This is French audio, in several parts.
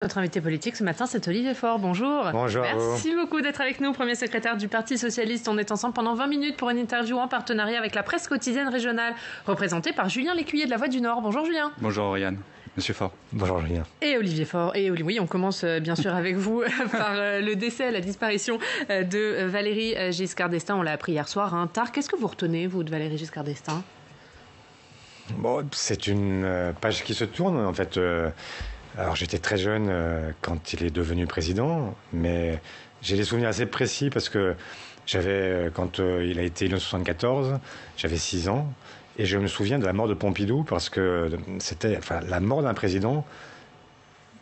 Notre invité politique ce matin, c'est Olivier Faure. Bonjour. Bonjour. Merci beaucoup d'être avec nous, premier secrétaire du Parti Socialiste. On est ensemble pendant 20 minutes pour une interview en partenariat avec la presse quotidienne régionale, représentée par Julien Lécuyer de La Voix du Nord. Bonjour Julien. Bonjour Oriane. Monsieur Faure. Bonjour Julien. Et Olivier Faure. Et oui, on commence bien sûr avec vous par le décès, la disparition de Valéry Giscard d'Estaing. On l'a appris hier soir, tard. Qu'est-ce que vous retenez, vous, de Valéry Giscard d'Estaing ? Bon, c'est une page qui se tourne, en fait. Alors, j'étais très jeune quand il est devenu président, mais j'ai des souvenirs assez précis parce que quand il a été élu en 1974, j'avais 6 ans. Et je me souviens de la mort de Pompidou parce que c'était la mort d'un président,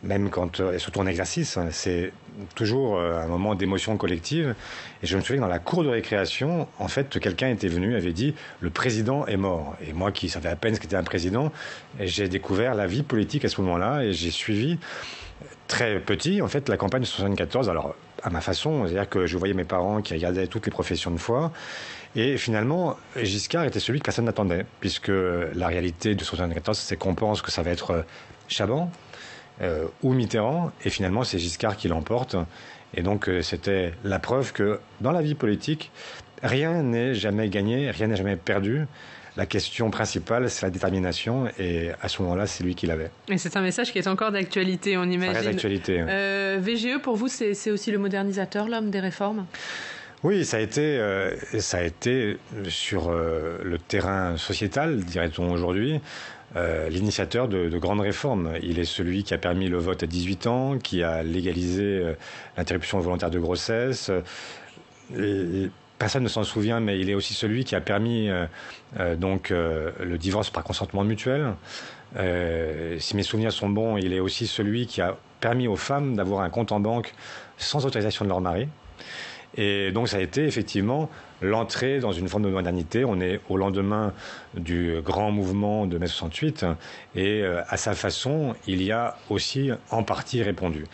même et surtout en exercice, c'est toujours un moment d'émotion collective. Et je me souviens que dans la cour de récréation, en fait, quelqu'un était venu, avait dit « le président est mort ». Et moi qui savais à peine ce qu'était un président, j'ai découvert la vie politique à ce moment-là et j'ai suivi très petit, en fait, la campagne de 1974. Alors, à ma façon, c'est-à-dire que je voyais mes parents qui regardaient toutes les professions de foi. Et finalement, Giscard était celui que personne n'attendait, puisque la réalité de 1974, c'est qu'on pense que ça va être Chaban ou Mitterrand, et finalement, c'est Giscard qui l'emporte. Et donc, c'était la preuve que dans la vie politique, rien n'est jamais gagné, rien n'est jamais perdu. La question principale, c'est la détermination, et à ce moment-là, c'est lui qui l'avait. Et c'est un message qui est encore d'actualité, on imagine. Ça reste d'actualité. VGE, pour vous, c'est aussi le modernisateur, l'homme des réformes ? Oui, ça a été sur le terrain sociétal, dirait-on aujourd'hui, l'initiateur de grandes réformes. Il est celui qui a permis le vote à 18 ans, qui a légalisé l'interruption volontaire de grossesse. Personne ne s'en souvient, mais il est aussi celui qui a permis le divorce par consentement mutuel. Si mes souvenirs sont bons, il est aussi celui qui a permis aux femmes d'avoir un compte en banque sans autorisation de leur mari. Et donc ça a été effectivement l'entrée dans une forme de modernité. On est au lendemain du grand mouvement de mai 68 et à sa façon, il y a aussi en partie répondu.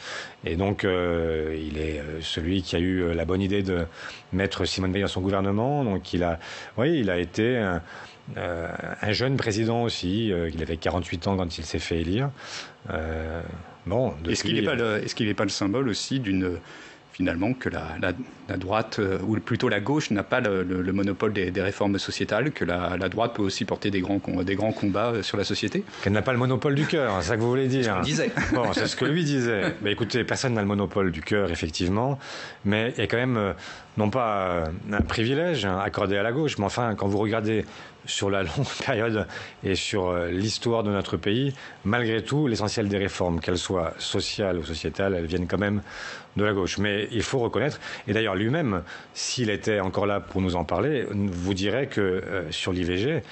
Et donc il est celui qui a eu la bonne idée de mettre Simone Veil dans son gouvernement. Donc il a été un jeune président aussi. Il avait 48 ans quand il s'est fait élire. Est-ce qu'il n'est pas le symbole aussi finalement que la droite, ou plutôt la gauche, n'a pas le monopole des réformes sociétales, que la droite peut aussi porter des grands combats sur la société ? Qu'elle n'a pas le monopole du cœur, c'est ça que vous voulez dire ? C'est ce qu'il disait. Bon, c'est ce que lui disait. Mais écoutez, personne n'a le monopole du cœur, effectivement, mais il y a quand même, non pas un privilège accordé à la gauche, mais enfin, quand vous regardez sur la longue période et sur l'histoire de notre pays, malgré tout, l'essentiel des réformes, qu'elles soient sociales ou sociétales, elles viennent quand même de la gauche. Mais il faut reconnaître, et d'ailleurs lui-même, s'il était encore là pour nous en parler, vous dirait que sur l'IVG,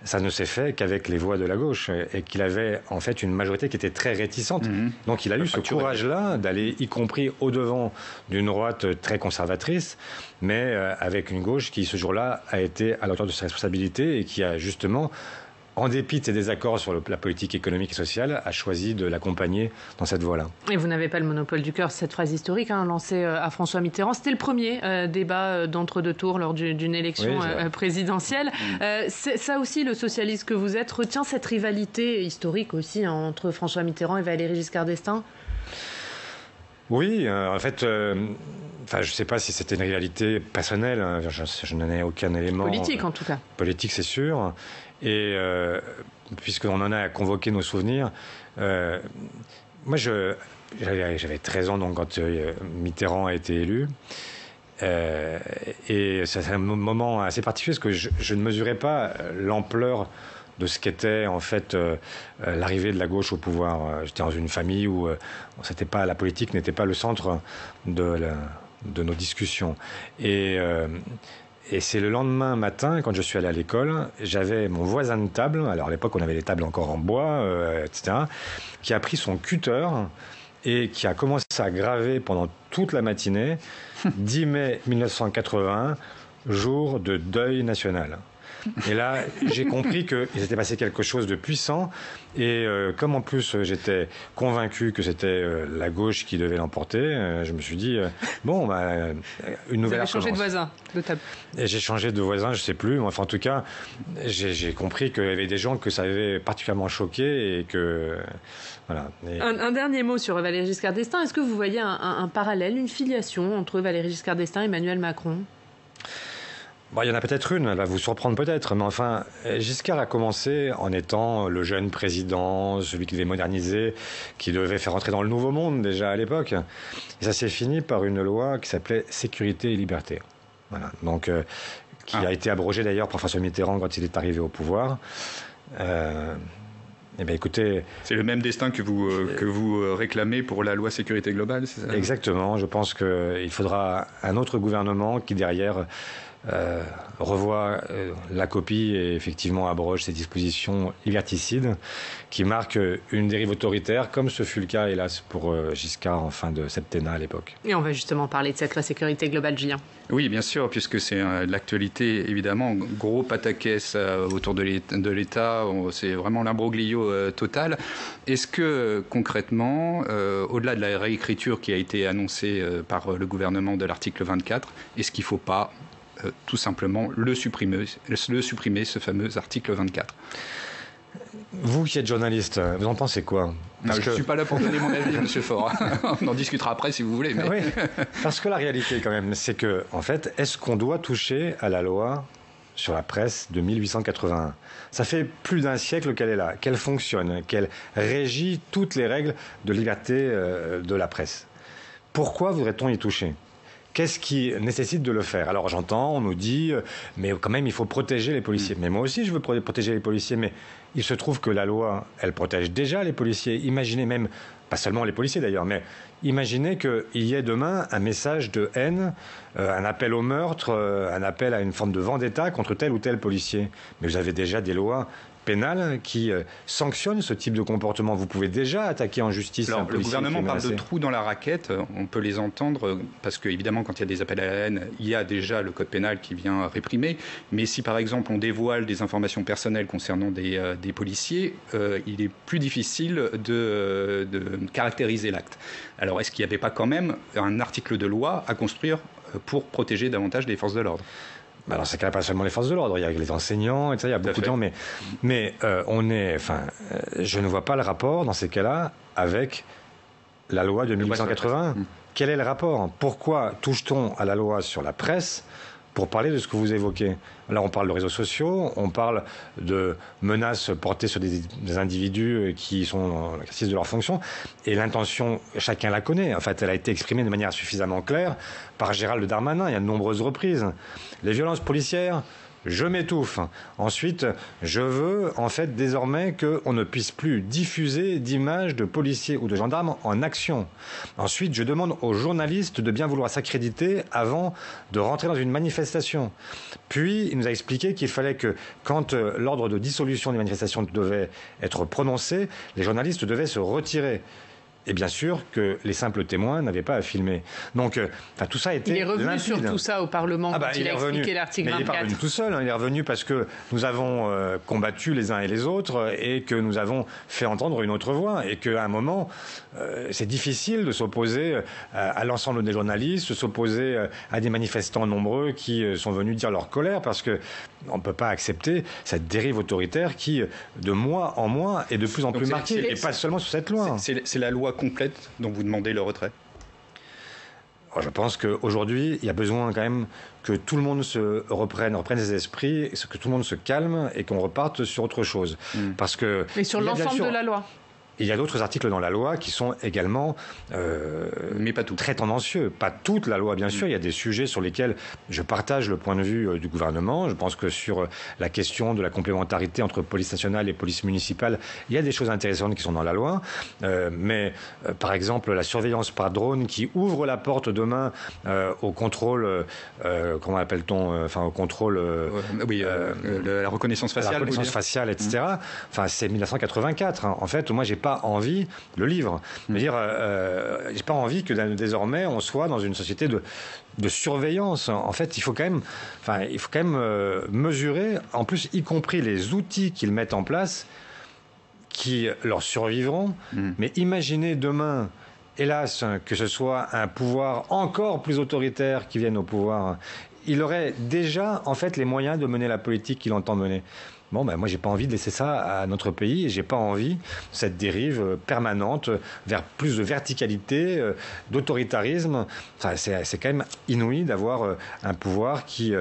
ça ne s'est fait qu'avec les voix de la gauche et qu'il avait en fait une majorité qui était très réticente. Donc il a eu ce courage-là d'aller y compris au-devant d'une droite très conservatrice, mais avec une gauche qui ce jour-là a été à la hauteur de ses responsabilités et qui a justement, en dépit de ses désaccords sur la politique économique et sociale, a choisi de l'accompagner dans cette voie-là. Et vous n'avez pas le monopole du cœur, cette phrase historique lancée à François Mitterrand. C'était le premier débat d'entre-deux tours lors d'une élection présidentielle. C'est ça aussi, le socialiste que vous êtes, retient cette rivalité historique aussi entre François Mitterrand et Valéry Giscard d'Estaing ? Oui, en fait, je ne sais pas si c'était une rivalité personnelle, je n'en ai aucun élément. Politique, en tout cas. Politique, c'est sûr. Et puisqu'on en a convoqué nos souvenirs, moi j'avais 13 ans donc, quand Mitterrand a été élu. Et c'est un moment assez particulier parce que je ne mesurais pas l'ampleur de ce qu'était en fait l'arrivée de la gauche au pouvoir. J'étais dans une famille où la politique n'était pas le centre de nos discussions. Et c'est le lendemain matin, quand je suis allé à l'école, j'avais mon voisin de table, alors à l'époque on avait les tables encore en bois, etc., qui a pris son cutter et qui a commencé à graver pendant toute la matinée 10 mai 1981, jour de deuil national. Et là, j'ai compris qu'il s'était passé quelque chose de puissant. Et comme en plus j'étais convaincu que c'était la gauche qui devait l'emporter, je me suis dit, une nouvelle ère commence. Vous avez changé de voisin de table. Et j'ai changé de voisin, je ne sais plus. Enfin, en tout cas, j'ai compris qu'il y avait des gens que ça avait particulièrement choqué et que... Voilà. Un dernier mot sur Valéry Giscard d'Estaing. Est-ce que vous voyez un parallèle, une filiation entre Valéry Giscard d'Estaing et Emmanuel Macron ? Il y en a peut-être une, elle va vous surprendre peut-être, mais enfin, Giscard a commencé en étant le jeune président, celui qui devait moderniser, qui devait faire entrer dans le nouveau monde déjà à l'époque. Et ça s'est fini par une loi qui s'appelait Sécurité et Liberté. Voilà. Donc, qui a été abrogée d'ailleurs par François Mitterrand quand il est arrivé au pouvoir. Eh bien, écoutez, c'est le même destin que vous réclamez pour la loi sécurité globale, c'est ça ? Exactement. Je pense qu'il faudra un autre gouvernement qui, derrière, revoit la copie et effectivement abroge ces dispositions liberticides qui marquent une dérive autoritaire, comme ce fut le cas, hélas, pour Giscard en fin de septennat à l'époque. Et on va justement parler de cette loi sécurité globale, Julien. Oui, bien sûr, puisque c'est l'actualité, évidemment, gros pataquès autour de l'État, c'est vraiment l'imbroglio total. Est-ce que, concrètement, au-delà de la réécriture qui a été annoncée par le gouvernement de l'article 24, est-ce qu'il ne faut pas tout simplement le supprimer, ce fameux article 24 ? Vous qui êtes journaliste, vous en pensez quoi ? Je ne suis pas là pour donner mon avis, M. Faure. On en discutera après si vous voulez. Mais... Oui, parce que la réalité quand même, c'est que, en fait, est-ce qu'on doit toucher à la loi sur la presse de 1881 ? Ça fait plus d'un siècle qu'elle est là, qu'elle fonctionne, qu'elle régit toutes les règles de liberté de la presse. Pourquoi voudrait-on y toucher ? Qu'est-ce qui nécessite de le faire ? Alors j'entends, on nous dit, mais quand même il faut protéger les policiers. Mais moi aussi je veux protéger les policiers, mais il se trouve que la loi, elle protège déjà les policiers. Imaginez même, pas seulement les policiers d'ailleurs, mais imaginez qu'il y ait demain un message de haine, un appel au meurtre, un appel à une forme de vendetta contre tel ou tel policier. Mais vous avez déjà des lois pénales qui sanctionnent ce type de comportement. Vous pouvez déjà attaquer en justice un policier. Le gouvernement parle menacé. de trous dans la raquette. On peut les entendre parce qu'évidemment, quand il y a des appels à la haine, il y a déjà le code pénal qui vient réprimer. Mais si, par exemple, on dévoile des informations personnelles concernant des policiers, il est plus difficile de caractériser l'acte. Alors, est-ce qu'il n'y avait pas quand même un article de loi à construire pour protéger davantage les forces de l'ordre ? Alors, c'est quand même pas seulement les forces de l'ordre, il y a les enseignants, etc. Il y a beaucoup de gens, mais je ne vois pas le rapport dans ces cas-là avec la loi de 1881. Quel est le rapport ? Pourquoi touche-t-on à la loi sur la presse pour parler de ce que vous évoquez ? Là, on parle de réseaux sociaux, on parle de menaces portées sur des individus qui sont dans l'exercice de leur fonction. Et l'intention, chacun la connaît. En fait, elle a été exprimée de manière suffisamment claire par Gérald Darmanin. Il y a de nombreuses reprises. Les violences policières, je m'étouffe. Ensuite, je veux en fait désormais qu'on ne puisse plus diffuser d'images de policiers ou de gendarmes en action. Ensuite, je demande aux journalistes de bien vouloir s'accréditer avant de rentrer dans une manifestation. Puis, il nous a expliqué qu'il fallait que quand l'ordre de dissolution des manifestations devait être prononcé, les journalistes devaient se retirer. Et bien sûr que les simples témoins n'avaient pas à filmer. Donc, tout ça a été limpide. Il est revenu sur tout ça au Parlement quand il a expliqué l'article 24. Mais il n'est pas revenu tout seul. Il est revenu parce que nous avons combattu les uns et les autres et que nous avons fait entendre une autre voix. Et qu'à un moment, c'est difficile de s'opposer à l'ensemble des journalistes, de s'opposer à des manifestants nombreux qui sont venus dire leur colère parce qu'on ne peut pas accepter cette dérive autoritaire qui, de mois en mois, est de plus en plus marquée. Et pas seulement sur cette loi. C'est la loi complète dont vous demandez le retrait ? Je pense qu'aujourd'hui, il y a besoin quand même que tout le monde reprenne ses esprits, que tout le monde se calme et qu'on reparte sur autre chose. Parce que, mais sur l'ensemble de la loi ? Il y a d'autres articles dans la loi qui sont également mais pas tout. Très tendancieux. Pas toute la loi, bien sûr. Il y a des sujets sur lesquels je partage le point de vue du gouvernement. Je pense que sur la question de la complémentarité entre police nationale et police municipale, il y a des choses intéressantes qui sont dans la loi. Mais par exemple, la surveillance par drone qui ouvre la porte demain au contrôle, comment appelle-t-on, au contrôle... la reconnaissance faciale. La reconnaissance faciale, etc. C'est 1984. En fait, moi, j'ai pas pas envie de le livre. J'ai pas envie que désormais on soit dans une société de surveillance. En fait, il faut quand même mesurer, en plus, y compris les outils qu'ils mettent en place, qui leur survivront. Mais imaginez demain, hélas, que ce soit un pouvoir encore plus autoritaire qui vienne au pouvoir. Il aurait déjà, en fait, les moyens de mener la politique qu'il entend mener. Bon, moi, j'ai pas envie de laisser ça à notre pays et j'ai pas envie de cette dérive permanente vers plus de verticalité, d'autoritarisme. Enfin, c'est quand même inouï d'avoir un pouvoir qui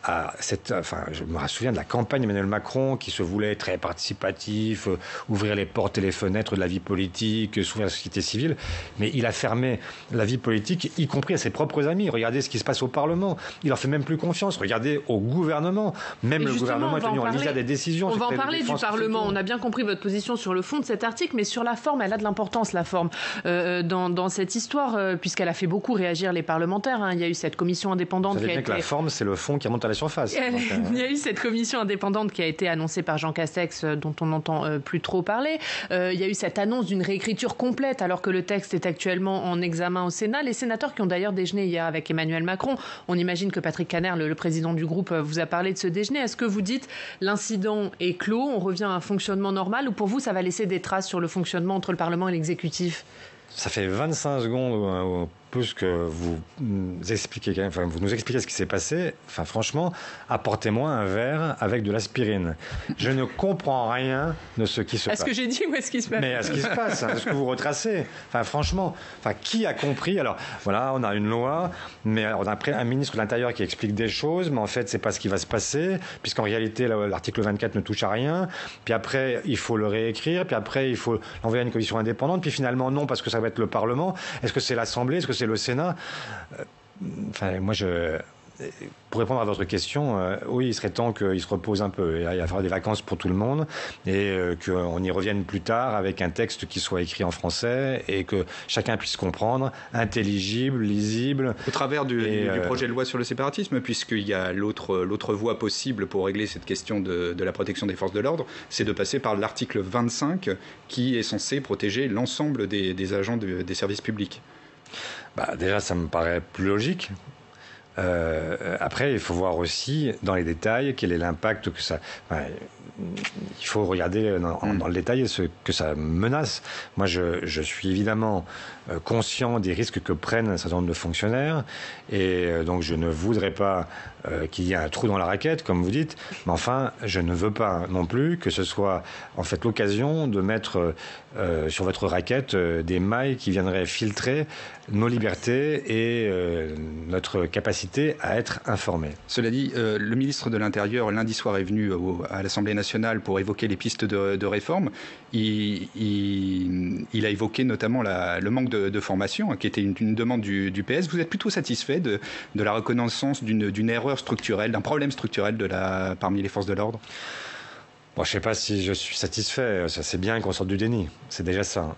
je me souviens de la campagne d'Emmanuel Macron qui se voulait très participatif, ouvrir les portes et les fenêtres de la vie politique, s'ouvrir à la société civile, mais il a fermé la vie politique, y compris à ses propres amis. Regardez ce qui se passe au Parlement. Il leur fait même plus confiance. Regardez au gouvernement. Même le gouvernement est tenu en lisière des décisions. On va en parler du Parlement. On a bien compris votre position sur le fond de cet article, mais sur la forme, elle a de l'importance, la forme, dans cette histoire, puisqu'elle a fait beaucoup réagir les parlementaires. Il y a eu cette commission indépendante qui a été... Vous savez bien que la forme, c'est le fond qui remonte à la surface. Il y a eu cette commission indépendante qui a été annoncée par Jean Castex, dont on n'entend plus trop parler. Il y a eu cette annonce d'une réécriture complète, alors que le texte est actuellement en examen au Sénat. Les sénateurs qui ont d'ailleurs déjeuné hier avec Emmanuel Macron, on imagine que Patrick Kanner, le président du groupe, vous a parlé de ce déjeuner. Est-ce que vous dites l'incident est clos, on revient à un fonctionnement normal, ou pour vous, ça va laisser des traces sur le fonctionnement entre le Parlement et l'exécutif ? Ça fait 25 secondes plus que vous nous expliquez ce qui s'est passé. Enfin, franchement, apportez-moi un verre avec de l'aspirine. Je ne comprends rien de ce qui se passe. Est-ce que j'ai dit ou est-ce qu'il se passe ? Mais est-ce qu'il se passe ? Est-ce que vous retracez ? Enfin, franchement, qui a compris ? Alors, voilà, on a une loi, mais on a un ministre de l'Intérieur qui explique des choses, mais en fait, c'est pas ce qui va se passer, puisqu'en réalité, l'article 24 ne touche à rien. Puis après, il faut le réécrire. Puis après, il faut l'envoyer à une commission indépendante. Puis finalement, non, parce que ça va être le Parlement. Est-ce que c'est l'Assemblée ? Est-ce que c'est le Sénat ? Pour répondre à votre question, oui, il serait temps qu'il se repose un peu. Il va y avoir des vacances pour tout le monde et qu'on y revienne plus tard avec un texte qui soit écrit en français et que chacun puisse comprendre, intelligible, lisible. Au travers du projet de loi sur le séparatisme, puisqu'il y a l'autre voie possible pour régler cette question de la protection des forces de l'ordre, c'est de passer par l'article 25 qui est censé protéger l'ensemble des agents des services publics. Déjà, ça me paraît plus logique. Après, il faut voir aussi dans les détails quel est l'impact que ça... il faut regarder dans le détail ce que ça menace. Moi, je suis évidemment conscient des risques que prennent un certain nombre de fonctionnaires et donc je ne voudrais pas qu'il y ait un trou dans la raquette, comme vous dites, mais enfin, je ne veux pas non plus que ce soit en fait l'occasion de mettre sur votre raquette des mailles qui viendraient filtrer nos libertés et notre capacité à être informés. Cela dit, le ministre de l'Intérieur, lundi soir, est venu à l'Assemblée nationale pour évoquer les pistes de réforme. Il a évoqué notamment le manque de formation, qui était une demande du PS. Vous êtes plutôt satisfait de la reconnaissance d'une erreur structurelle, d'un problème structurel parmi les forces de l'ordre ? Je ne sais pas si je suis satisfait. C'est bien qu'on sorte du déni. C'est déjà ça.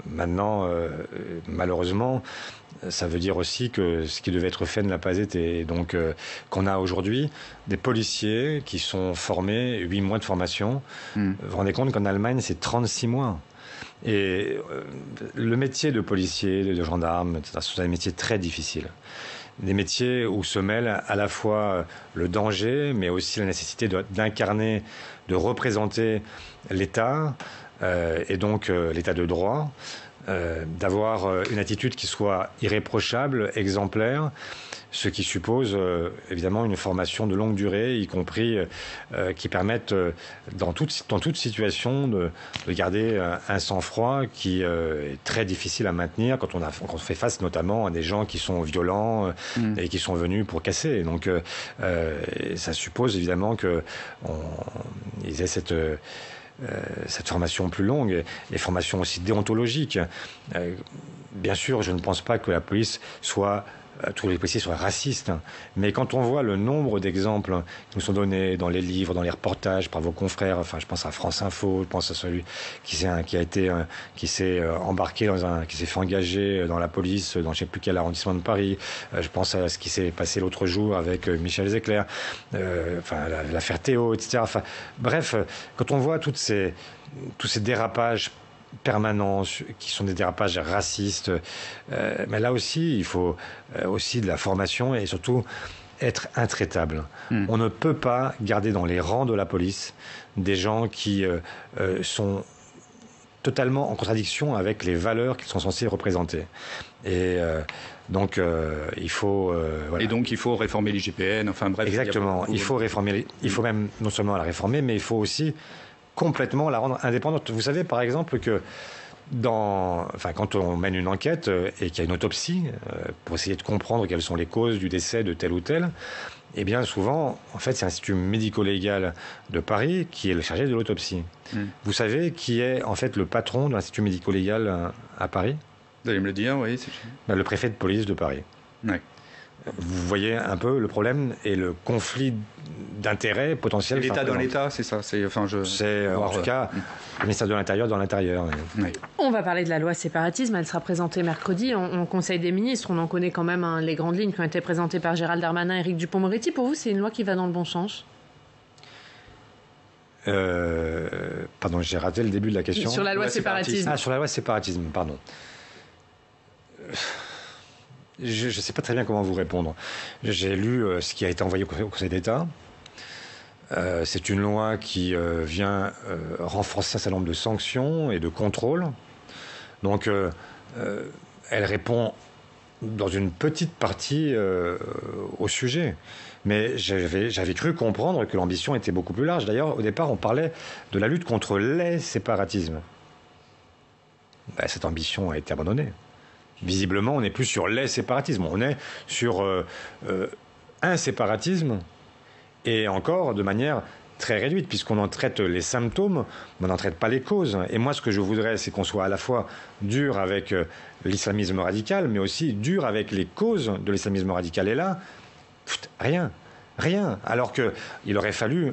Maintenant, malheureusement, ça veut dire aussi que ce qui devait être fait ne l'a pas été. Donc, qu'on a aujourd'hui des policiers qui sont formés, 8 mois de formation. Vous vous rendez compte qu'en Allemagne, c'est 36 mois. Et le métier de policier, de gendarme, etc., c'est un métier très difficile. Des métiers où se mêle à la fois le danger, mais aussi la nécessité d'incarner, de représenter l'État, et donc l'État de droit, d'avoir une attitude qui soit irréprochable, exemplaire, ce qui suppose évidemment une formation de longue durée, y compris qui permette dans toute situation de garder un sang-froid qui est très difficile à maintenir quand on fait face notamment à des gens qui sont violents et qui sont venus pour casser. Donc ça suppose évidemment qu'ils aient cette formation plus longue, les formations aussi déontologiques. Bien sûr, je ne pense pas que la police tous les policiers soient racistes, mais quand on voit le nombre d'exemples qui nous sont donnés dans les livres, dans les reportages par vos confrères, je pense à France Info, je pense à celui qui s'est embarqué qui s'est fait engager dans la police, dans je ne sais plus quel arrondissement de Paris, je pense à ce qui s'est passé l'autre jour avec Michel Zecler, l'affaire Théo, etc. Bref, quand on voit tous ces dérapages permanents, qui sont des dérapages racistes. Mais là aussi, il faut aussi de la formation et surtout être intraitable. On ne peut pas garder dans les rangs de la police des gens qui sont totalement en contradiction avec les valeurs qu'ils sont censés représenter. Et donc, il faut... voilà. Et donc, il faut réformer l'IGPN, enfin bref... Exactement. Il faut réformer... Il faut même non seulement la réformer, mais il faut aussi complètement la rendre indépendante. Vous savez, par exemple, que quand on mène une enquête et qu'il y a une autopsie, pour essayer de comprendre quelles sont les causes du décès de tel ou tel, eh bien, souvent, en fait, c'est l'Institut médico-légal de Paris qui est le chargé de l'autopsie. Vous savez qui est, en fait, le patron de l'Institut médico-légal à Paris ? Vous allez me le dire, oui. Le préfet de police de Paris. Ouais. Vous voyez un peu le problème et le conflit d'intérêts potentiel. L'État dans l'État, c'est ça. C'est en tout cas le ministère de l'Intérieur dans l'Intérieur. Oui. On va parler de la loi séparatisme. Elle sera présentée mercredi en Conseil des ministres. On en connaît quand même les grandes lignes qui ont été présentées par Gérald Darmanin et Éric Dupond-Moretti. Pour vous, c'est une loi qui va dans le bon sens ? Pardon, j'ai raté le début de la question. Sur la loi séparatisme. Sur la loi séparatisme, pardon. Je ne sais pas très bien comment vous répondre. J'ai lu ce qui a été envoyé au Conseil d'État. C'est une loi qui vient renforcer un certain nombre de sanctions et de contrôles. Donc, elle répond dans une petite partie au sujet. Mais j'avais cru comprendre que l'ambition était beaucoup plus large. D'ailleurs, au départ, on parlait de la lutte contre les séparatismes. Cette ambition a été abandonnée. Visiblement, on n'est plus sur les séparatismes, on est sur un séparatisme, et encore de manière très réduite, puisqu'on en traite les symptômes, mais on n'en traite pas les causes. Et moi, ce que je voudrais, c'est qu'on soit à la fois dur avec l'islamisme radical, mais aussi dur avec les causes de l'islamisme radical. Et là, rien. Alors qu'il aurait fallu,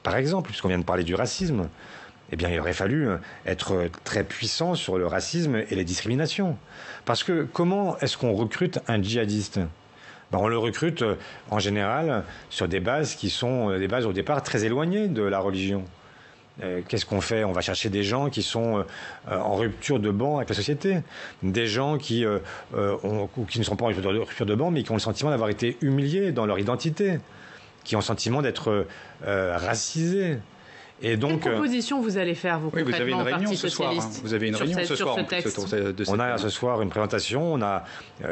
par exemple, puisqu'on vient de parler du racisme, eh bien, il aurait fallu être très puissant sur le racisme et les discriminations. Parce que comment est-ce qu'on recrute un djihadiste ? On le recrute en général sur des bases qui sont des bases au départ très éloignées de la religion. Qu'est-ce qu'on fait ? On va chercher des gens qui sont en rupture de banc avec la société. Des gens qui ne sont pas en rupture de banc, mais qui ont le sentiment d'avoir été humiliés dans leur identité, qui ont le sentiment d'être racisés. Et donc, quelle proposition vous allez faire, vous, concrètement, vous avez une réunion Parti ce soir. socialiste, Vous avez une réunion ce soir. On a ce soir une présentation. On a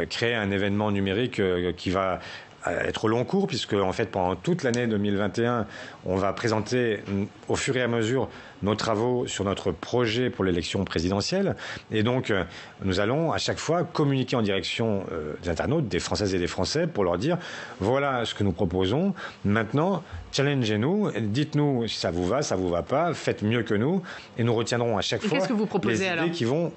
créé un événement numérique qui va être au long cours, puisque en fait pendant toute l'année 2021, on va présenter au fur et à mesure nos travaux sur notre projet pour l'élection présidentielle. Et donc, nous allons à chaque fois communiquer en direction des internautes, des Françaises et des Français, pour leur dire voilà ce que nous proposons. Maintenant, challengez-nous, dites-nous si ça vous va pas, faites mieux que nous, et nous retiendrons à chaque fois qu'est-ce que vous proposez, les idées qui vont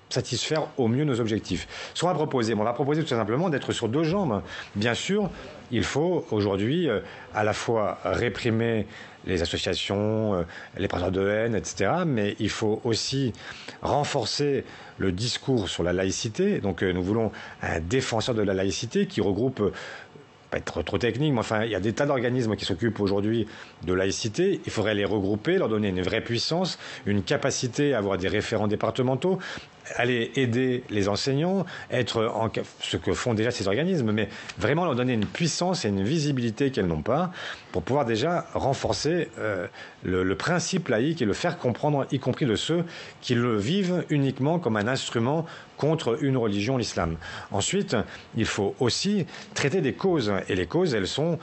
satisfaire au mieux nos objectifs. Ce qu'on va proposer, on va proposer tout simplement d'être sur deux jambes. Bien sûr, il faut aujourd'hui à la fois réprimer les associations, les porteurs de haine, etc. Mais il faut aussi renforcer le discours sur la laïcité. Donc nous voulons un défenseur de la laïcité qui regroupe, pas être trop technique, mais enfin, il y a des tas d'organismes qui s'occupent aujourd'hui de laïcité. Il faudrait les regrouper, leur donner une vraie puissance, une capacité à avoir des référents départementaux, aller aider les enseignants, être ce que font déjà ces organismes, mais vraiment leur donner une puissance et une visibilité qu'elles n'ont pas, pour pouvoir déjà renforcer le principe laïque et le faire comprendre, y compris de ceux qui le vivent uniquement comme un instrument contre une religion, l'islam. Ensuite, il faut aussi traiter des causes, et les causes, elles sont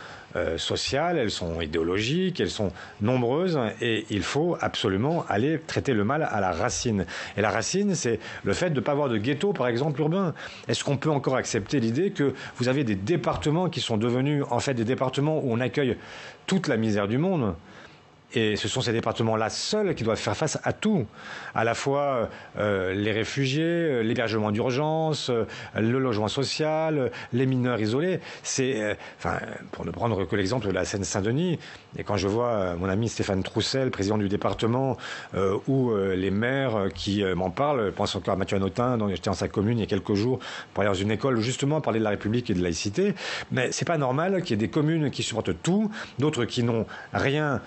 sociales, elles sont idéologiques, elles sont nombreuses, et il faut absolument aller traiter le mal à la racine. Et la racine, c'est le fait de ne pas avoir de ghetto, par exemple, urbain. Est-ce qu'on peut encore accepter l'idée que vous avez des départements qui sont devenus, en fait, des départements où on accueille toute la misère du monde ? Et ce sont ces départements-là seuls qui doivent faire face à tout, à la fois les réfugiés, l'hébergement d'urgence, le logement social, les mineurs isolés. C'est, pour ne prendre que l'exemple de la Seine-Saint-Denis, et quand je vois mon ami Stéphane Troussel, président du département, ou les maires qui m'en parlent, je pense encore à Mathieu Hanotin, dont j'étais dans sa commune il y a quelques jours, pour aller dans une école justement parler de la République et de laïcité, mais c'est pas normal qu'il y ait des communes qui supportent tout, d'autres qui n'ont rien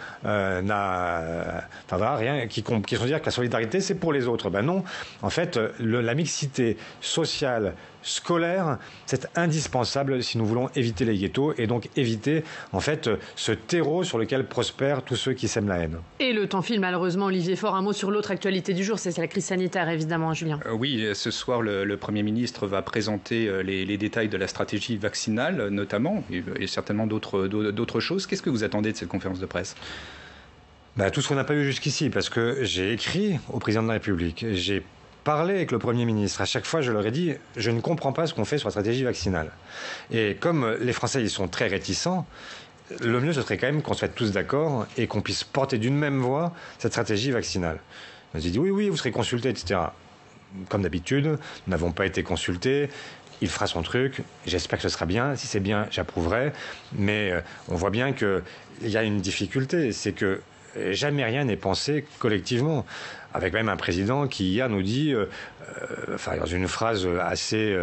rien, qui considère que la solidarité, c'est pour les autres. Ben non, en fait, la mixité sociale, scolaire, c'est indispensable si nous voulons éviter les ghettos et donc éviter, en fait, ce terreau sur lequel prospèrent tous ceux qui sèment la haine. Et le temps file, malheureusement, Olivier Faure. Un mot sur l'autre actualité du jour, c'est la crise sanitaire, évidemment, Julien. Oui, ce soir, le Premier ministre va présenter les détails de la stratégie vaccinale, notamment, et certainement d'autres choses. Qu'est-ce que vous attendez de cette conférence de presse ? Tout ce qu'on n'a pas eu jusqu'ici, parce que j'ai écrit au président de la République, j'ai parlé avec le Premier ministre. À chaque fois, je leur ai dit, je ne comprends pas ce qu'on fait sur la stratégie vaccinale. Et comme les Français, ils sont très réticents, le mieux, ce serait quand même qu'on se mette tous d'accord et qu'on puisse porter d'une même voix cette stratégie vaccinale. On s'est dit, oui, vous serez consultés, etc. Comme d'habitude, nous n'avons pas été consultés. Il fera son truc. J'espère que ce sera bien. Si c'est bien, j'approuverai. Mais on voit bien qu'il y a une difficulté. C'est que jamais rien n'est pensé collectivement. Avec même un président qui, hier, nous dit, dans une phrase assez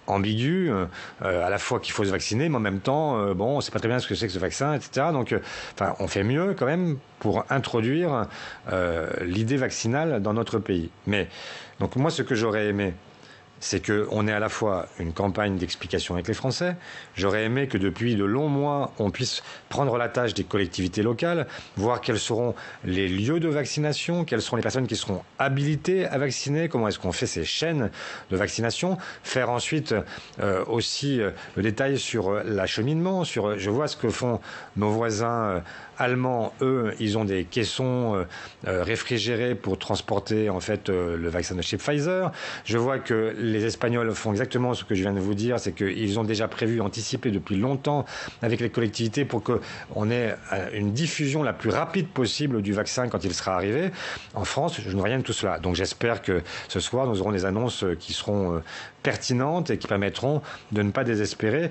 ambiguë, à la fois qu'il faut se vacciner, mais en même temps, on ne sait pas très bien ce que c'est que ce vaccin, etc. Donc, on fait mieux quand même pour introduire l'idée vaccinale dans notre pays. Mais, donc moi, ce que j'aurais aimé, c'est qu'on ait à la fois une campagne d'explication avec les Français. J'aurais aimé que depuis de longs mois, on puisse prendre la tâche des collectivités locales, voir quels seront les lieux de vaccination, quelles seront les personnes qui seront habilitées à vacciner, comment est-ce qu'on fait ces chaînes de vaccination, faire ensuite aussi le détail sur l'acheminement, je vois ce que font nos voisins allemands. Eux, ils ont des caissons réfrigérés pour transporter en fait le vaccin de chez Pfizer. Je vois que les Espagnols font exactement ce que je viens de vous dire, c'est qu'ils ont déjà prévu, anticipé depuis longtemps avec les collectivités pour qu'on ait une diffusion la plus rapide possible du vaccin quand il sera arrivé. En France, je ne vois rien de tout cela. Donc j'espère que ce soir, nous aurons des annonces qui seront pertinentes et qui permettront de ne pas désespérer.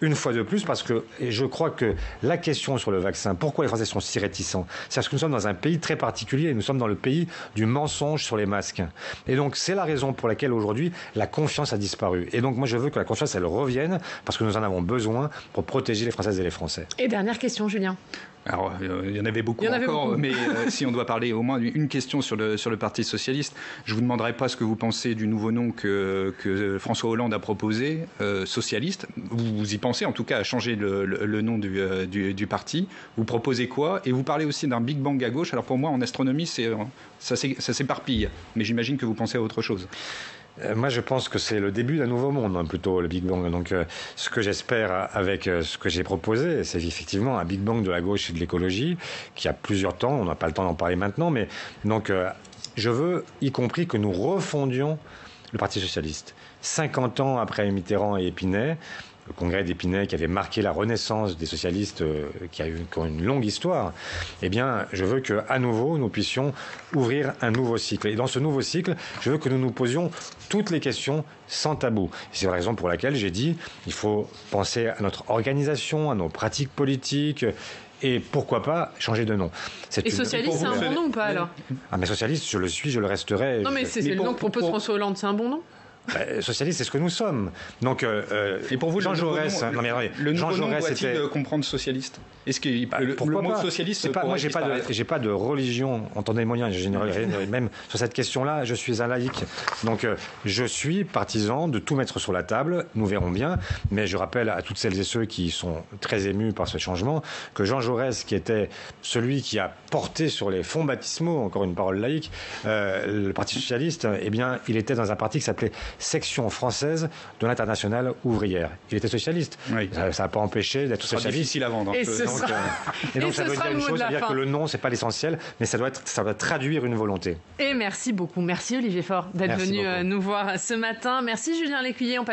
Une fois de plus, parce que je crois que la question sur le vaccin, pourquoi les Français sont si réticents, c'est parce que nous sommes dans un pays très particulier, nous sommes dans le pays du mensonge sur les masques. Et donc c'est la raison pour laquelle aujourd'hui la confiance a disparu. Et donc moi je veux que la confiance elle revienne, parce que nous en avons besoin pour protéger les Françaises et les Français. Et dernière question, Julien. Alors, il y en avait beaucoup encore, mais si on doit parler au moins d'une question sur le Parti socialiste, je ne vous demanderai pas ce que vous pensez du nouveau nom que François Hollande a proposé, socialiste. Vous y pensez, en tout cas, à changer le nom du parti. Vous proposez quoi? Et vous parlez aussi d'un Big Bang à gauche. Alors pour moi, en astronomie, ça s'éparpille, mais j'imagine que vous pensez à autre chose. Moi, je pense que c'est le début d'un nouveau monde, plutôt, le Big Bang. Donc, ce que j'espère avec ce que j'ai proposé, c'est effectivement un Big Bang de la gauche et de l'écologie, qui a plusieurs temps. On n'a pas le temps d'en parler maintenant, mais donc, je veux, y compris, que nous refondions le Parti socialiste. 50 ans après Mitterrand et Épinay, le congrès d'Épinay qui avait marqué la renaissance des socialistes, qui ont une longue histoire, eh bien, je veux qu'à nouveau, nous puissions ouvrir un nouveau cycle. Et dans ce nouveau cycle, je veux que nous nous posions toutes les questions sans tabou. C'est la raison pour laquelle j'ai dit il faut penser à notre organisation, à nos pratiques politiques, et pourquoi pas changer de nom. Et socialiste, c'est un bon nom ou pas alors? Mais socialiste, je le suis, je le resterai. Non, mais c'est le nom que propose François Hollande, c'est un bon nom? Socialiste, c'est ce que nous sommes. Donc, et pour vous, Jean Jaurès, le nouveau nom doit-il comprendre socialiste? Est-ce que le mot socialiste, c'est pas, moi, j'ai pas de religion. Entendez-moi bien, même sur cette question-là, je suis un laïc. Donc, je suis partisan de tout mettre sur la table. Nous verrons bien. Mais je rappelle à toutes celles et ceux qui sont très émus par ce changement que Jean Jaurès, qui était celui qui a porté sur les fonds baptismaux, encore une parole laïque, le Parti socialiste, eh bien, il était dans un parti qui s'appelait Section française de l'Internationale ouvrière. Il était socialiste. Oui. Ça n'a pas empêché d'être socialiste. C'est difficile à vendre. Et donc ça veut dire une chose, c'est-à-dire que le nom, c'est pas l'essentiel, mais ça doit traduire une volonté. Et merci beaucoup. Merci Olivier Faure d'être venu nous voir ce matin. Merci Julien Lécuyer.